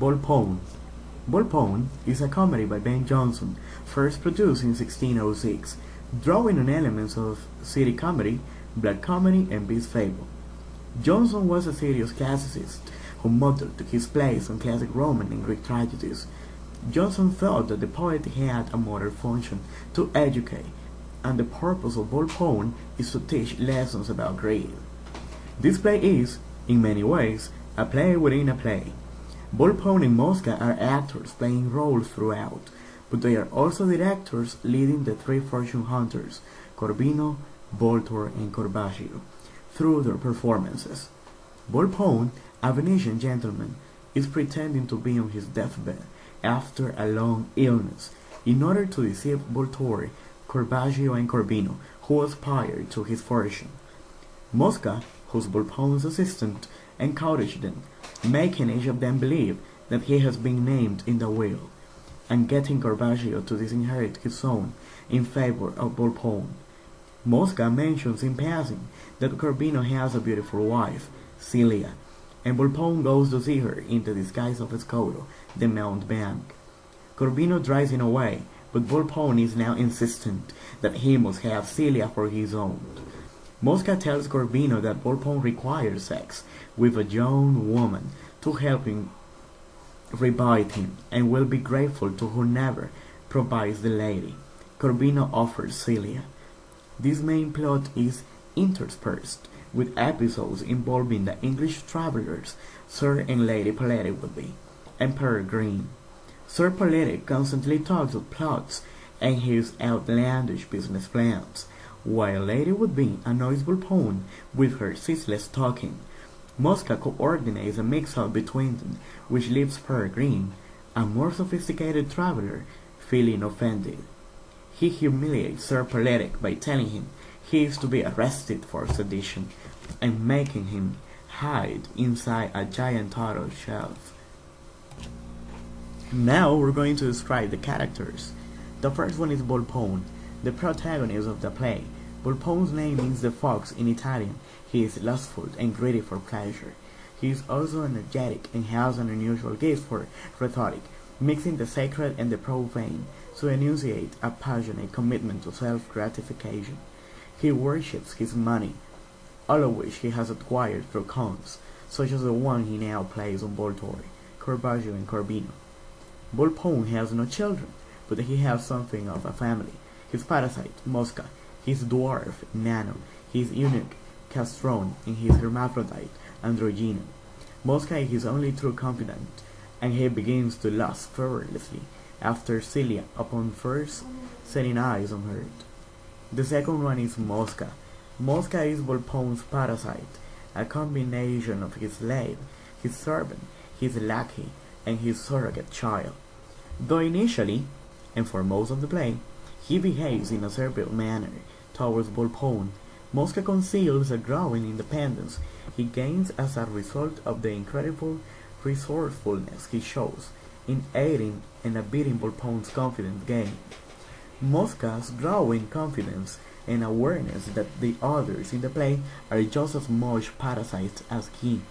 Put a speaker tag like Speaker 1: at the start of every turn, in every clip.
Speaker 1: Volpone. Volpone is a comedy by Ben Jonson, first produced in 1606, drawing on elements of city comedy, black comedy, and beast fable. Jonson was a serious classicist who modeled his plays on classic Roman and Greek tragedies. Jonson thought that the poet had a moral function to educate, and the purpose of Volpone is to teach lessons about greed. This play is, in many ways, a play within a play. Volpone and Mosca are actors playing roles throughout, but they are also directors leading the three fortune hunters, Corbino, Voltor, and Corbaggio, through their performances. Volpone, a Venetian gentleman, is pretending to be on his deathbed after a long illness in order to deceive Voltore, Corbaggio, and Corbino, who aspire to his fortune. Mosca, who's Volpone's assistant, encourages them, making each of them believe that he has been named in the will, and getting Corbaggio to disinherit his son in favor of Volpone. Mosca mentions in passing that Corbino has a beautiful wife, Celia, and Volpone goes to see her in the disguise of Escoto, the mountebank. Corbino drives him away, but Volpone is now insistent that he must have Celia for his own. Mosca tells Corbino that Volpone requires sex with a young woman to help him revive him, and will be grateful to whoever provides the lady. Corbino offers Celia. This main plot is interspersed with episodes involving the English travelers Sir and Lady Polity and Peregrine. Sir Polity constantly talks of plots and his outlandish business plans, while Lady Woodbine annoys Volpone with her ceaseless talking. Mosca coordinates a mix-up between them, which leaves Peregrine, a more sophisticated traveler, feeling offended. He humiliates Sir Politic by telling him he is to be arrested for sedition, and making him hide inside a giant turtle shelf. Now we're going to describe the characters. The first one is Volpone, the protagonist of the play. Volpone's name means the fox in Italian. He is lustful and greedy for pleasure. He is also energetic and has an unusual gift for rhetoric, mixing the sacred and the profane to enunciate a passionate commitment to self-gratification. He worships his money, all of which he has acquired through cons, such as the one he now plays on Voltore, Corbaggio, and Corbino. Volpone has no children, but he has something of a family. His parasite, Mosca, his dwarf, Nano, his eunuch, Castron, and his hermaphrodite, Androgino. Mosca is his only true confidant, and he begins to lust fervently after Celia upon first setting eyes on her. The second one is Mosca. Mosca is Volpone's parasite, a combination of his slave, his servant, his lackey, and his surrogate child. Though initially, and for most of the play, he behaves in a servile manner towards Volpone, Mosca conceals a growing independence he gains as a result of the incredible resourcefulness he shows in aiding and abetting Volpone's confidence gain. Mosca's growing confidence and awareness that the others in the play are just as much parasites as he,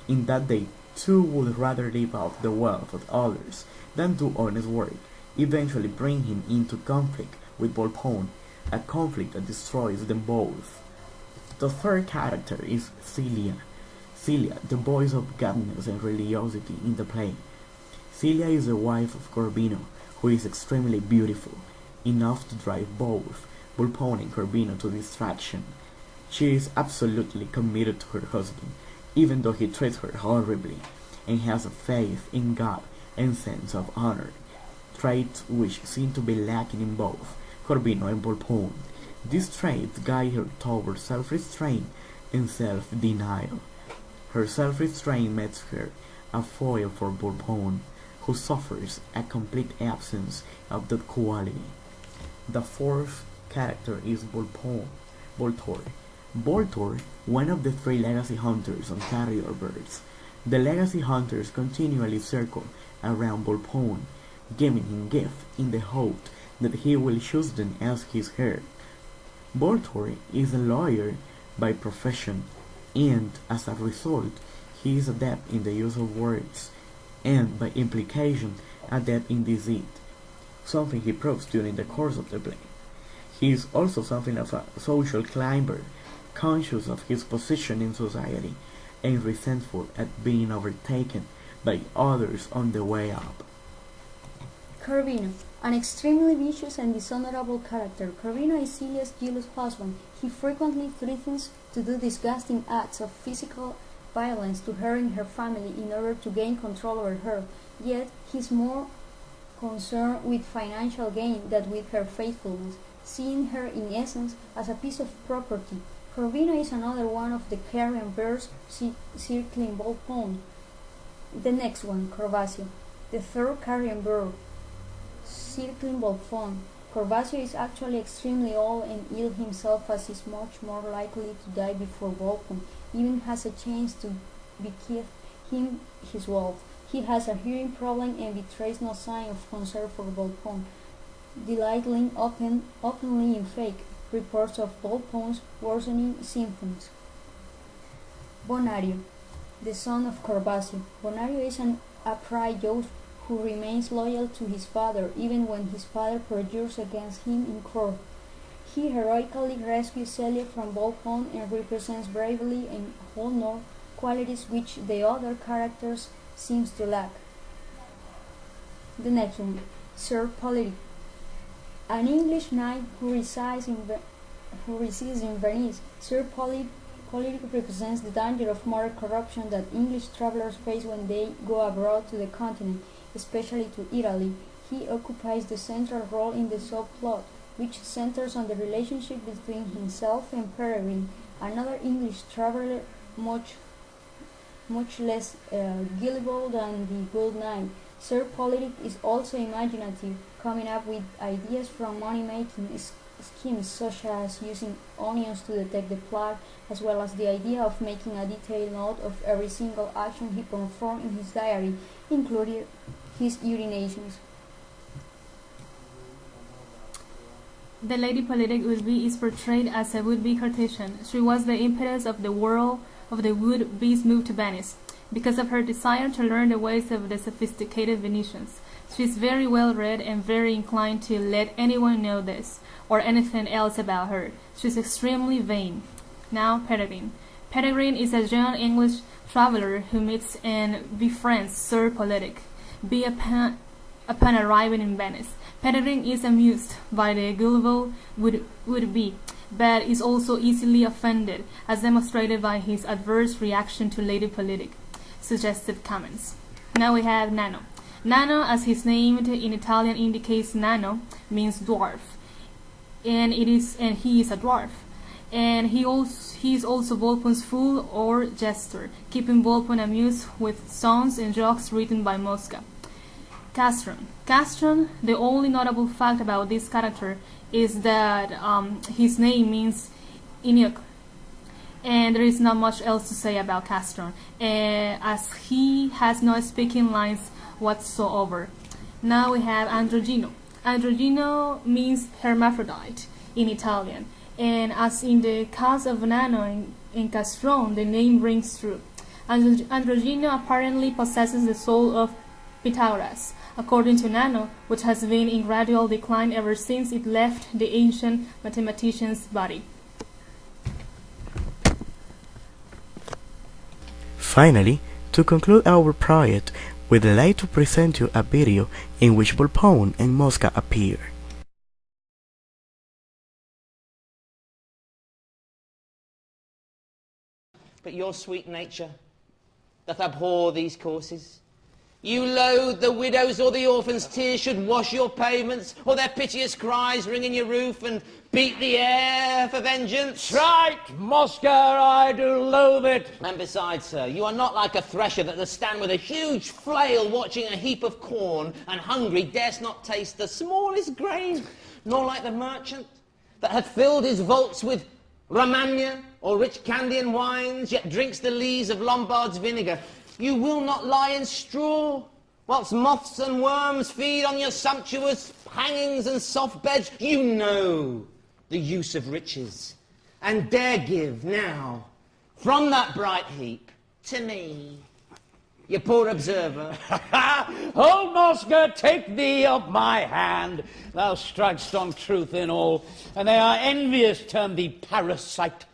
Speaker 1: in that they too would rather live off the wealth of others than do honest work, eventually bring him into conflict with Volpone, a conflict that destroys them both. The third character is Celia. Celia, the voice of godliness and religiosity in the play. Celia is the wife of Corbino, who is extremely beautiful, enough to drive both Volpone and Corbino to distraction. She is absolutely committed to her husband, even though he treats her horribly, and has a faith in God and sense of honor, traits which seem to be lacking in both Corbino and Volpone. These traits guide her towards self-restraint and self-denial. Her self-restraint makes her a foil for Volpone, who suffers a complete absence of that quality. The fourth character is Voltore. Voltor, one of the three legacy hunters on carrier birds. The legacy hunters continually circle around Volpone, giving him gifts in the hope that he will choose them as his heir. Voltor is a lawyer by profession, and as a result, he is adept in the use of words and, by implication, adept in deceit, something he proves during the course of the play. He is also something of a social climber, conscious of his position in society, and resentful at being overtaken by others on the way up.
Speaker 2: Corvino, an extremely vicious and dishonorable character. Corvino is Celia's jealous husband. He frequently threatens to do disgusting acts of physical violence to her and her family in order to gain control over her, yet he is more concerned with financial gain than with her faithfulness, seeing her in essence as a piece of property. Corvino is another one of the carrion birds circling Volpone. The next one, Corvasio, the third carrion bird circling Volpone. Corvasio is actually extremely old and ill himself, as is much more likely to die before Volpone even has a chance to bequeath him his wealth. He has a hearing problem and betrays no sign of concern for Volpone, delighting openly in fake reports of Volpone's worsening symptoms. Bonario, the son of Corvasio. Bonario is an upright youth who remains loyal to his father even when his father perjures against him in court. He heroically rescues Celia from Volpone and represents bravery and honor, qualities which the other characters seems to lack. The next one, Sir Politic, an English knight who resides in Venice. Sir Politic represents the danger of moral corruption that English travelers face when they go abroad to the continent, especially to Italy. He occupies the central role in the subplot, which centers on the relationship between himself and Peregrine, another English traveler much less gullible than the good knight. Sir Politic is also imaginative, coming up with ideas from money-making schemes such as using onions to detect the plot, as well as the idea of making a detailed note of every single action he performed in his diary, including his urinations.
Speaker 3: The Lady Politic would-be is portrayed as a would-be courtesan. She was the impetus of the world of the would-be's move to Venice, because of her desire to learn the ways of the sophisticated Venetians. She is very well read and very inclined to let anyone know this, or anything else about her. She is extremely vain. Now, Peregrine. Peregrine is a young English traveler who meets and befriends Sir Politic. Upon arriving in Venice, Peregrine is amused by the gullible would-be, but is also easily offended, as demonstrated by his adverse reaction to Lady Politic. Suggestive comments. Now we have Nano. Nano, as his name in Italian indicates, nano means dwarf, and he is a dwarf. And he is also Volpone's fool or jester, keeping Volpone amused with songs and jokes written by Mosca. Castron. Castron, the only notable fact about this character is that his name means eunuch, and there is not much else to say about Castron, as he has no speaking lines whatsoever. Now we have Androgino. Androgino means hermaphrodite in Italian, and as in the case of Nano and Castron, the name rings true. Androgino apparently possesses the soul of Pythagoras, according to Nano, which has been in gradual decline ever since it left the ancient mathematician's body.
Speaker 1: Finally, to conclude our project, we'd like to present you a video in which Volpone and Mosca appear.
Speaker 4: But your sweet nature doth abhor these courses. You loathe the widow's or the orphan's tears should wash your pavements, or their piteous cries ring in your roof and beat the air for vengeance.
Speaker 5: Right, Mosca, I do loathe it.
Speaker 4: And besides, sir, you are not like a thresher that does stand with a huge flail watching a heap of corn, and hungry dares not taste the smallest grain, nor like the merchant that hath filled his vaults with Romagna or rich Candian wines, yet drinks the lees of Lombard's vinegar. You will not lie in straw, whilst moths and worms feed on your sumptuous hangings and soft beds. You know the use of riches, and dare give now from that bright heap to me. you poor observer.
Speaker 5: Old Mosca, take thee of my hand. Thou strikest on truth in all, and they are envious term thee parasite.